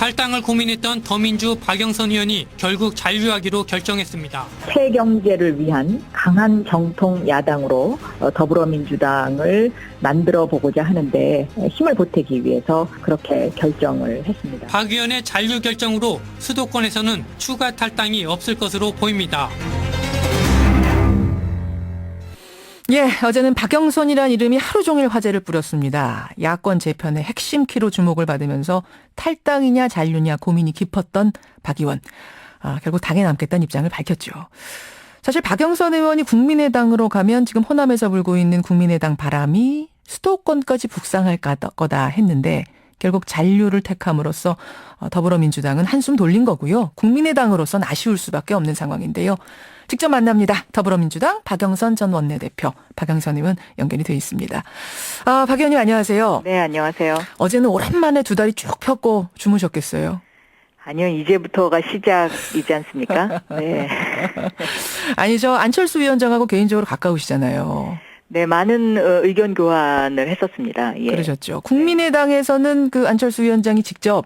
탈당을 고민했던 더민주 박영선 의원이 결국 잔류하기로 결정했습니다. 새 경제를 위한 강한 정통 야당으로 더불어민주당을 만들어 보고자 하는데 힘을 보태기 위해서 그렇게 결정을 했습니다. 박 의원의 잔류 결정으로 수도권에서는 추가 탈당이 없을 것으로 보입니다. 예, 어제는 박영선이란 이름이 하루 종일 화제를 뿌렸습니다. 야권 재편의 핵심 키로 주목을 받으면서 탈당이냐 잔류냐 고민이 깊었던 박 의원. 결국 당에 남겠다는 입장을 밝혔죠. 사실 박영선 의원이 국민의당으로 가면 지금 호남에서 불고 있는 국민의당 바람이 수도권까지 북상할 거다 했는데 결국 잔류를 택함으로써 더불어민주당은 한숨 돌린 거고요. 국민의당으로선 아쉬울 수밖에 없는 상황인데요. 직접 만납니다. 더불어민주당 박영선 전 원내대표, 박영선 의원 연결이 돼 있습니다. 박 의원님 안녕하세요. 네, 안녕하세요. 어제는 오랜만에 두 다리 쭉 펴고 주무셨겠어요? 아니요, 이제부터가 시작이지 않습니까? 네. 아니, 저 안철수 위원장하고 개인적으로 가까우시잖아요. 네, 많은 의견 교환을 했었습니다. 예. 그러셨죠. 국민의당에서는 그 안철수 위원장이 직접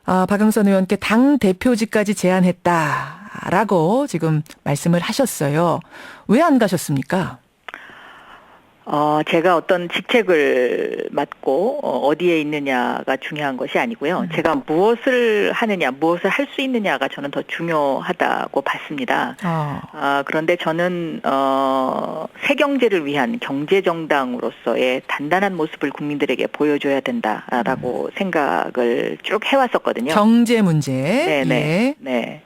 박영선 의원께 당 대표직까지 제안했다라고 지금 말씀을 하셨어요. 왜 안 가셨습니까? 제가 어떤 직책을 맡고 어디에 있느냐가 중요한 것이 아니고요. 제가 무엇을 하느냐, 무엇을 할 수 있느냐가 저는 더 중요하다고 봤습니다. 그런데 저는 새 경제를 위한 경제정당으로서의 단단한 모습을 국민들에게 보여줘야 된다라고 생각을 쭉 해왔었거든요. 경제 문제. 네네. 예. 네.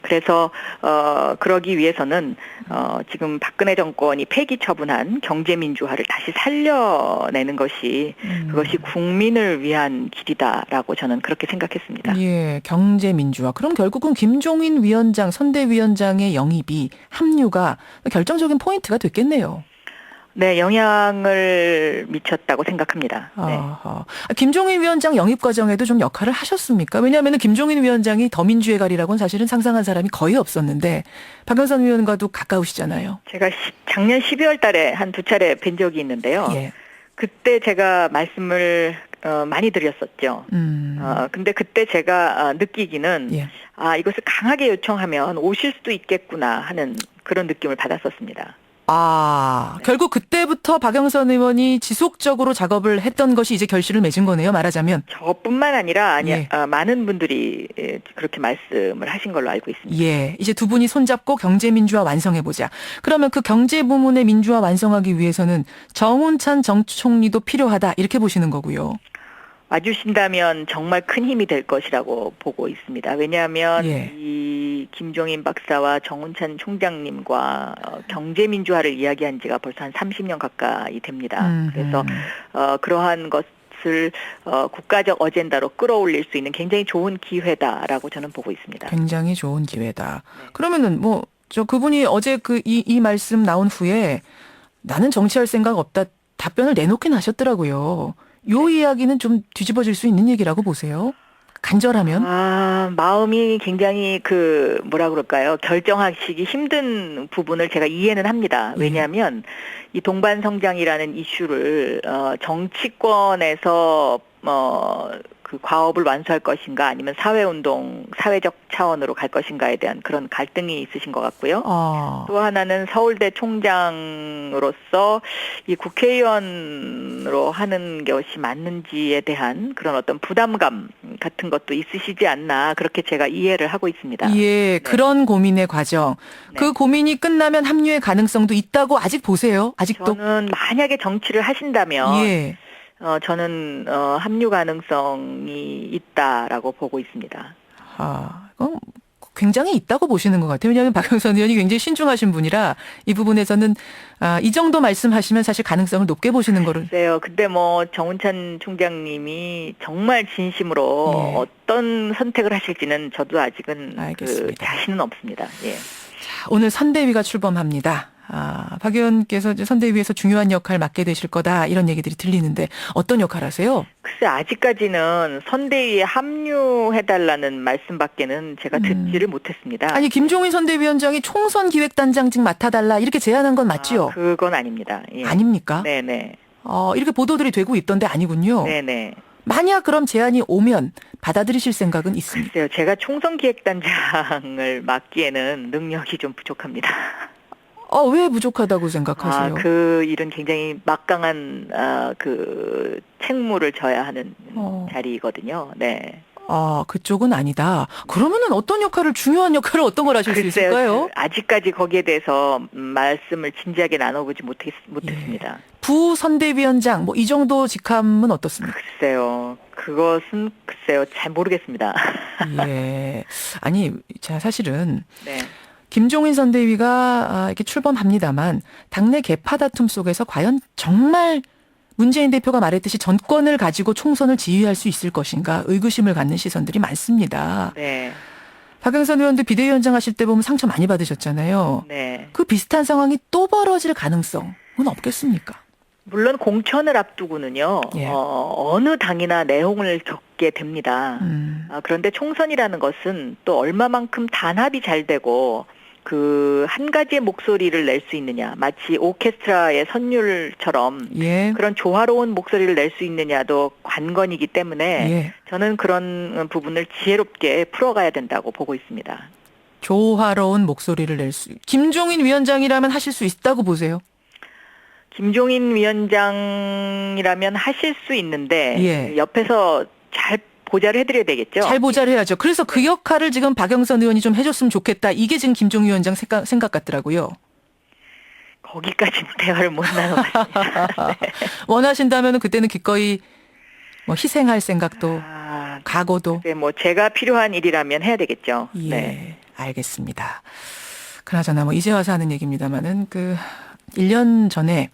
그래서 그러기 위해서는 지금 박근혜 정권이 폐기 처분한 경제민주화를 다시 살려내는 것이 그것이 국민을 위한 길이다라고 저는 그렇게 생각했습니다. 예, 경제민주화. 그럼 결국은 김종인 위원장, 선대위원장의 영입이 합류가 결정적인 포인트가 됐겠네요. 네, 영향을 미쳤다고 생각합니다. 네. 김종인 위원장 영입 과정에도 좀 역할을 하셨습니까? 왜냐하면 김종인 위원장이 더민주의 가리라고는 사실은 상상한 사람이 거의 없었는데 박영선 의원과도 가까우시잖아요. 제가 작년 12월 달에 한 두 차례 뵌 적이 있는데요. 예. 그때 제가 말씀을 많이 드렸었죠. 근데 그때 제가 느끼기는 예. 이것을 강하게 요청하면 오실 수도 있겠구나 하는 그런 느낌을 받았었습니다. 결국 그때부터 박영선 의원이 지속적으로 작업을 했던 것이 이제 결실을 맺은 거네요, 말하자면. 저뿐만 아니라 예. 많은 분들이 그렇게 말씀을 하신 걸로 알고 있습니다. 예, 이제 두 분이 손잡고 경제민주화 완성해보자. 그러면 그 경제 부문의 민주화 완성하기 위해서는 정운찬 전 총리도 필요하다, 이렇게 보시는 거고요. 와주신다면 정말 큰 힘이 될 것이라고 보고 있습니다. 왜냐하면 예. 이 김종인 박사와 정운찬 총장님과 경제민주화를 이야기한 지가 벌써 한 30년 가까이 됩니다. 그래서 그러한 것을 국가적 어젠다로 끌어올릴 수 있는 굉장히 좋은 기회다라고 저는 보고 있습니다. 굉장히 좋은 기회다. 네. 그러면은 그분이 어제 이 말씀 나온 후에 나는 정치할 생각 없다 답변을 내놓긴 하셨더라고요. 요 이야기는 좀 뒤집어질 수 있는 얘기라고 보세요? 간절하면? 마음이 굉장히 뭐라 그럴까요? 결정하시기 힘든 부분을 제가 이해는 합니다. 왜냐하면 이 동반성장이라는 이슈를 정치권에서 그 과업을 완수할 것인가 아니면 사회운동, 사회적 차원으로 갈 것인가에 대한 그런 갈등이 있으신 것 같고요. 또 하나는 서울대 총장으로서 이 국회의원으로 하는 것이 맞는지에 대한 그런 어떤 부담감 같은 것도 있으시지 않나 그렇게 제가 이해를 하고 있습니다. 예, 네. 그런 고민의 과정. 네. 그 고민이 끝나면 합류의 가능성도 있다고 아직 보세요? 아직도? 저는 만약에 정치를 하신다면 예. 저는 합류 가능성이 있다라고 보고 있습니다. 굉장히 있다고 보시는 것 같아요. 왜냐하면 박영선 의원이 굉장히 신중하신 분이라 이 부분에서는 이 정도 말씀하시면 사실 가능성을 높게 보시는 거를. 글쎄요. 근데 정운찬 총장님이 정말 진심으로 어떤 선택을 하실지는 저도 아직은 자신은 없습니다. 예. 자, 오늘 선대위가 출범합니다. 박 의원께서 선대위에서 중요한 역할 맡게 되실 거다 이런 얘기들이 들리는데 어떤 역할 하세요? 글쎄 아직까지는 선대위에 합류해달라는 말씀밖에는 제가 듣지를 못했습니다. 아니 김종인 선대위원장이 총선 기획단장직 맡아달라 이렇게 제안한 건 맞지요? 그건 아닙니다. 예. 아닙니까? 네네. 이렇게 보도들이 되고 있던데 아니군요. 네네. 만약 그럼 제안이 오면 받아들이실 생각은 있습니다. 글쎄요. 제가 총선기획단장을 맡기에는 능력이 좀 부족합니다. 왜 부족하다고 생각하세요? 그 일은 굉장히 막강한 그 책무를 져야 하는 자리이거든요. 네. 그쪽은 아니다. 그러면은 중요한 역할을 어떤 걸 하실 수 있을까요? 아직까지 거기에 대해서 말씀을 진지하게 나눠보지 못했습니다. 예. 부선대위원장 이 정도 직함은 어떻습니까? 그것은 잘 모르겠습니다. 예. 아니, 자, 사실은 네. 김종인 선대위가 이렇게 출범합니다만 당내 계파 다툼 속에서 과연 정말 문재인 대표가 말했듯이 전권을 가지고 총선을 지휘할 수 있을 것인가 의구심을 갖는 시선들이 많습니다. 네. 박영선 의원도 비대위원장 하실 때 보면 상처 많이 받으셨잖아요. 네. 그 비슷한 상황이 또 벌어질 가능성은 없겠습니까? 물론 공천을 앞두고는요. 예. 어느 당이나 내홍을 겪게 됩니다. 그런데 총선이라는 것은 또 얼마만큼 단합이 잘 되고 그 한 가지의 목소리를 낼 수 있느냐, 마치 오케스트라의 선율처럼 예. 그런 조화로운 목소리를 낼 수 있느냐도 관건이기 때문에 예. 저는 그런 부분을 지혜롭게 풀어가야 된다고 보고 있습니다. 조화로운 목소리를 김종인 위원장이라면 하실 수 있다고 보세요? 김종인 위원장이라면 하실 수 있는데 예. 옆에서 잘 보좌를 해드려야 되겠죠. 잘 보좌를 해야죠. 그래서 그 역할을 지금 박영선 의원이 좀 해줬으면 좋겠다. 이게 지금 김종인 위원장 생각 같더라고요. 거기까지는 대화를 못 나눠봤습니다. 네. 원하신다면 그때는 기꺼이 희생할 생각도 각오도. 네, 제가 필요한 일이라면 해야 되겠죠. 예, 네. 알겠습니다. 그나저나 이제 와서 하는 얘기입니다만은 1년 전에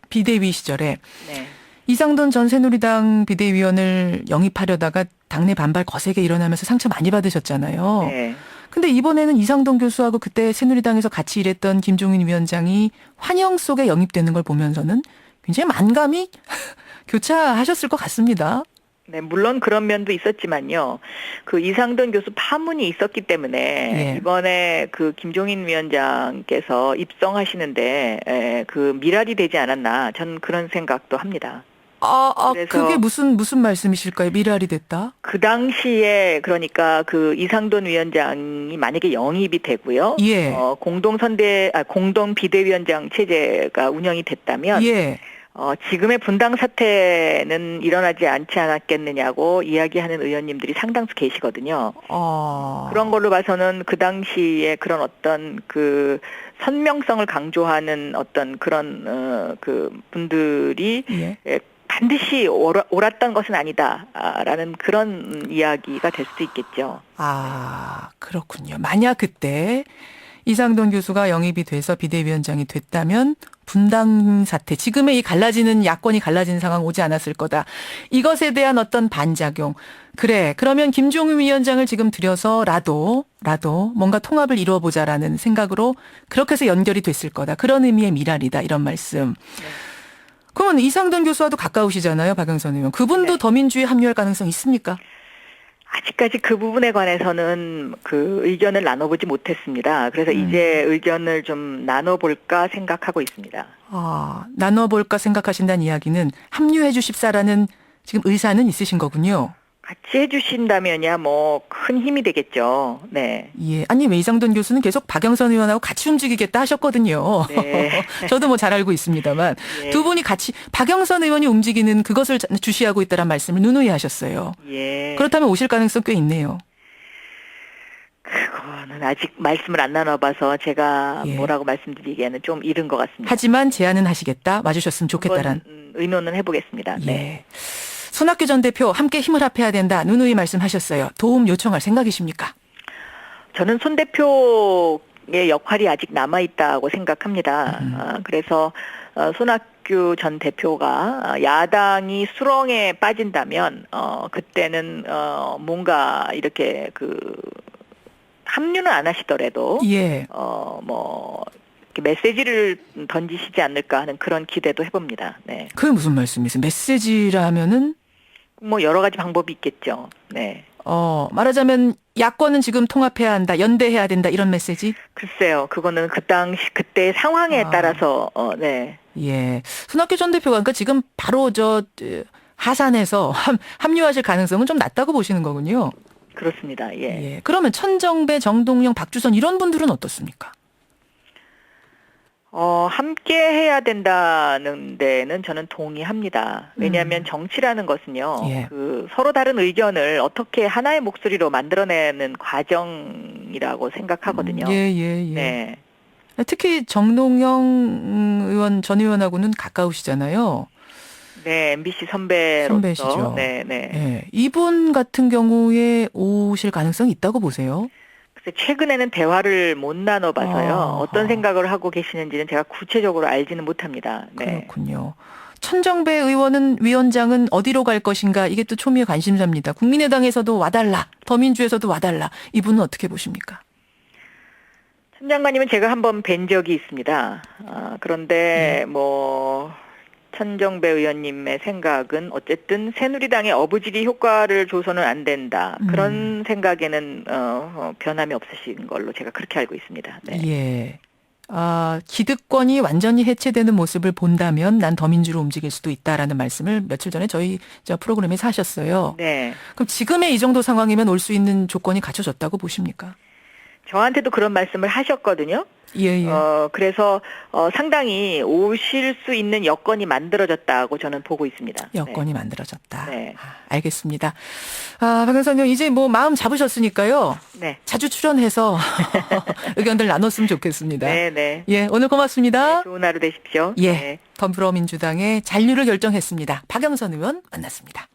비대위 시절에 네. 이상돈 전 새누리당 비대위원을 영입하려다가 당내 반발 거세게 일어나면서 상처 많이 받으셨잖아요. 네. 근데 이번에는 이상돈 교수하고 그때 새누리당에서 같이 일했던 김종인 위원장이 환영 속에 영입되는 걸 보면서는 굉장히 만감이 교차하셨을 것 같습니다. 네, 물론 그런 면도 있었지만요. 그 이상돈 교수 파문이 있었기 때문에 예. 이번에 그 김종인 위원장께서 입성하시는데 그 미랄이 되지 않았나 저는 그런 생각도 합니다. 그래서 그게 무슨 말씀이실까요? 미랄이 됐다? 그 당시에 그러니까 그 이상돈 위원장이 만약에 영입이 되고요. 예. 공동 비대위원장 체제가 운영이 됐다면 예. 지금의 분당 사태는 일어나지 않지 않았겠느냐고 이야기하는 의원님들이 상당수 계시거든요. 그런 걸로 봐서는 그 당시에 그런 어떤 그 선명성을 강조하는 어떤 그런 그 분들이 예. 반드시 옳았던 것은 아니다라는 그런 이야기가 될 수도 있겠죠. 그렇군요. 만약 그때 이상돈 교수가 영입이 돼서 비대위원장이 됐다면 분당 사태, 지금의 이 야권이 갈라지는 상황 오지 않았을 거다. 이것에 대한 어떤 반작용. 그러면 김종인 위원장을 지금 들여서라도 뭔가 통합을 이루어보자라는 생각으로 그렇게 해서 연결이 됐을 거다. 그런 의미의 미랄이다. 이런 말씀. 네. 그러면 이상돈 교수와도 가까우시잖아요. 박영선 의원. 그분도 네. 더민주에 합류할 가능성 있습니까? 아직까지 그 부분에 관해서는 그 의견을 나눠보지 못했습니다. 그래서 이제 의견을 좀 나눠볼까 생각하고 있습니다. 나눠볼까 생각하신다는 이야기는 합류해 주십사라는 지금 의사는 있으신 거군요. 같이 해주신다면야 큰 힘이 되겠죠. 네. 예. 아니, 왜 이상돈 교수는 계속 박영선 의원하고 같이 움직이겠다 하셨거든요. 네. 저도 잘 알고 있습니다만. 예. 두 분이 같이 박영선 의원이 움직이는 그것을 주시하고 있다는 말씀을 누누이 하셨어요. 예. 그렇다면 오실 가능성 꽤 있네요. 그거는 아직 말씀을 안 나눠봐서 제가 뭐라고 말씀드리기에는 좀 이른 것 같습니다. 하지만 제안은 하시겠다. 와주셨으면 좋겠다란. 의논은 해보겠습니다. 예. 네. 손학규 전 대표 함께 힘을 합해야 된다. 누누이 말씀하셨어요. 도움 요청할 생각이십니까? 저는 손 대표의 역할이 아직 남아있다고 생각합니다. 그래서 손학규 전 대표가 야당이 수렁에 빠진다면 그때는 뭔가 이렇게 합류는 안 하시더라도 예. 메시지를 던지시지 않을까 하는 그런 기대도 해봅니다. 네. 그게 무슨 말씀이세요? 메시지라면은? 여러 가지 방법이 있겠죠. 네. 말하자면 야권은 지금 통합해야 한다, 연대해야 된다 이런 메시지? 글쎄요, 그거는 그때의 상황에 따라서 네. 예. 손학규 전 대표가 그러니까 지금 바로 하산해서 합류하실 가능성은 좀 낮다고 보시는 거군요. 그렇습니다. 예. 예. 그러면 천정배, 정동영, 박주선 이런 분들은 어떻습니까? 함께 해야 된다는 데는 저는 동의합니다. 왜냐하면 정치라는 것은요, 예. 서로 다른 의견을 어떻게 하나의 목소리로 만들어내는 과정이라고 생각하거든요. 예. 네. 특히 정동영 의원, 전 의원하고는 가까우시잖아요. 네, MBC 선배로서. 선배시죠. 네. 예. 이분 같은 경우에 오실 가능성이 있다고 보세요? 최근에는 대화를 못 나눠봐서요. 어떤 생각을 하고 계시는지는 제가 구체적으로 알지는 못합니다. 네. 그렇군요. 천정배 위원장은 어디로 갈 것인가 이게 또 초미의 관심사입니다. 국민의당에서도 와달라, 더민주에서도 와달라. 이분은 어떻게 보십니까? 천 장관님은 제가 한번 뵌 적이 있습니다. 그런데 천정배 의원님의 생각은 어쨌든 새누리당의 어부지리 효과를 줘서는 안 된다. 그런 생각에는 변함이 없으신 걸로 제가 그렇게 알고 있습니다. 네. 예. 기득권이 완전히 해체되는 모습을 본다면 난 더민주로 움직일 수도 있다라는 말씀을 며칠 전에 저희 프로그램에서 하셨어요. 네. 그럼 지금의 이 정도 상황이면 올 수 있는 조건이 갖춰졌다고 보십니까? 저한테도 그런 말씀을 하셨거든요. 예. 그래서 상당히 오실 수 있는 여건이 만들어졌다고 저는 보고 있습니다. 여건이 만들어졌다. 네. 알겠습니다. 박영선 의원 이제 마음 잡으셨으니까요. 네. 자주 출연해서 의견들 나눴으면 좋겠습니다. 네. 예, 오늘 고맙습니다. 네, 좋은 하루 되십시오. 예, 네. 더불어민주당의 잔류를 결정했습니다. 박영선 의원 만났습니다.